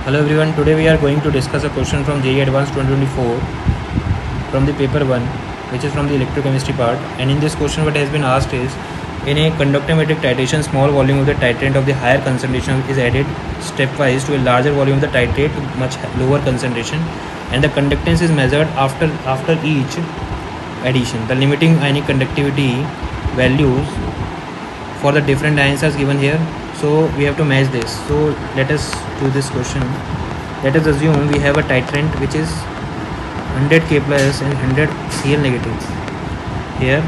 Hello everyone, today we are going to discuss a question from JEE Advanced 2024 from the paper 1, which is from the electrochemistry part. And in this question what has been asked is, in a conductometric titration, small volume of the titrant of the higher concentration is added stepwise to a larger volume of the titrate to much lower concentration, and the conductance is measured after each addition. The limiting ionic conductivity values for the different ions are given here. So we have to match this. So let us do this question. Let us assume we have a titrant which is 100 K plus and 100 Cl negative here.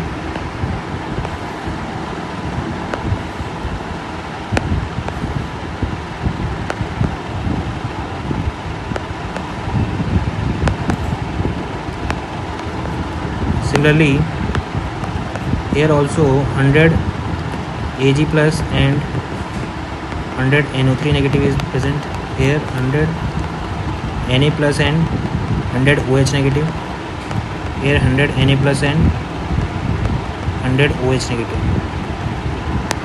Similarly, here also 100 Ag plus and 100 NO3 negative is present. Here 100 Na plus and 100 OH negative. Here 100 Na plus and 100 OH negative.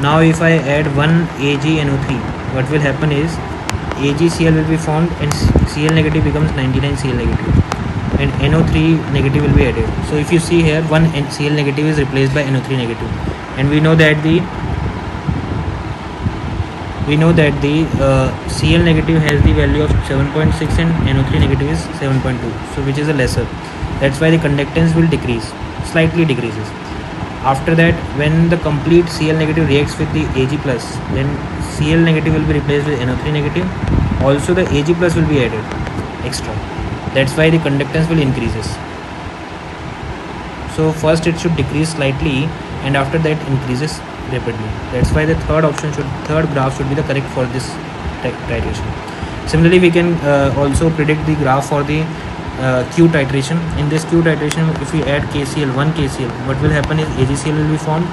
Now if I add 1 AgNO3, what will happen is AgCl will be formed and Cl negative becomes 99 Cl negative and NO3 negative will be added. So if you see here, 1 Cl negative is replaced by NO3 negative, and we know that the Cl negative has the value of 7.6 and NO3 negative is 7.2, so which is a lesser. That's why the conductance will decrease, slightly decreases. After that, when the complete Cl negative reacts with the Ag plus, then Cl negative will be replaced with NO3 negative. Also the Ag plus will be added extra. That's why the conductance will increases. So first it should decrease slightly and after that increases rapidly. That's why the third graph should be the correct for this titration. Similarly, we can also predict the graph for the Q titration. In this Q titration, if we add KCl, 1 KCl, what will happen is AgCl will be formed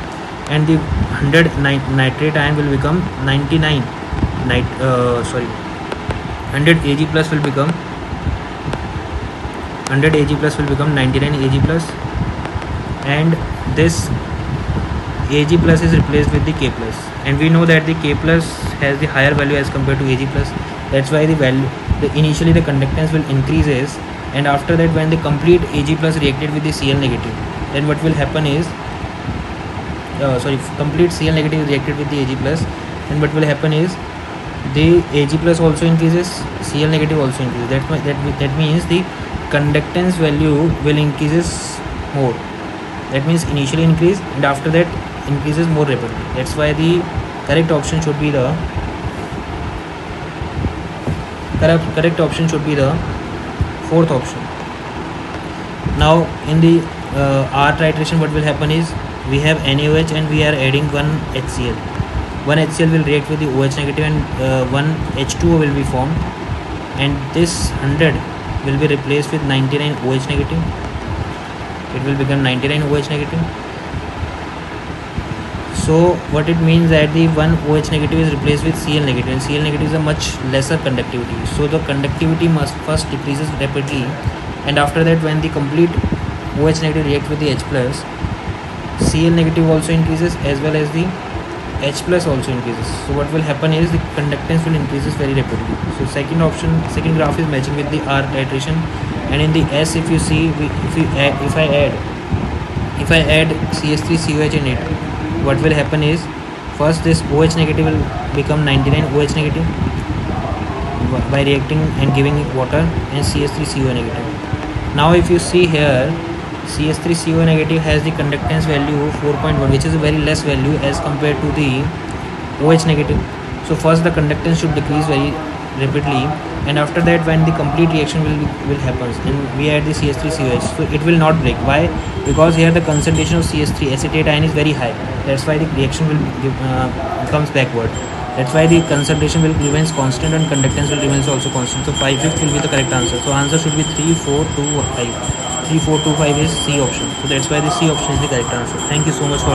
and the 100 nitrate ion will become 99 100 Ag plus will become 99 Ag plus, and this Ag plus is replaced with the K plus, and we know that the K plus has the higher value as compared to Ag plus. That's why initially the conductance will increases, and after that when the complete Ag plus reacted with the Cl negative, then what will happen is complete Cl negative reacted with the Ag plus, and what will happen is the Ag plus also increases, Cl negative also increases. That means the conductance value will increases more. That means initially increase and after that increases more rapidly. That's why the correct option should be the fourth option. Now in the R titration, what will happen is we have NaOH and we are adding 1 HCl. 1 HCl will react with the OH negative and 1 H2O will be formed, and this 100 will be replaced with 99 OH negative. It will become 99 OH negative. So what it means that the 1 OH negative is replaced with Cl negative, and Cl negative is a much lesser conductivity. So the conductivity must first decreases rapidly, and after that when the complete OH negative reacts with the H plus, Cl negative also increases as well as the H plus also increases. So what will happen is the conductance will increases very rapidly. So second graph is matching with the R titration, and in the S, if you see, if I add CH3COH in it, what will happen is first this OH negative will become 99 OH negative by reacting and giving water and CH3CO negative. Now if you see here, CH3CO negative has the conductance value 4.1, which is a very less value as compared to the OH negative. So first the conductance should decrease very rapidly, and after that when the complete reaction will happen and we add the CH3COH, so it will not break. Why? Because here the concentration of CH3 acetate ion is very high. That's why the reaction will comes backward. That's why the concentration will remains constant and conductance will remains also constant. So 5/5 will be the correct answer. So answer should be 3, 4, 2, 5. 3, 4, 2, 5 is C option. So that's why the C option is the correct answer. Thank you so much for